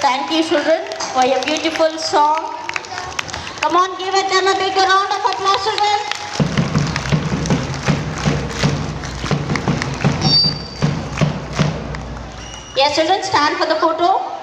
Thank you, children, for your beautiful song. Come on, give them a big round of applause, children. Yes, children, stand for the photo.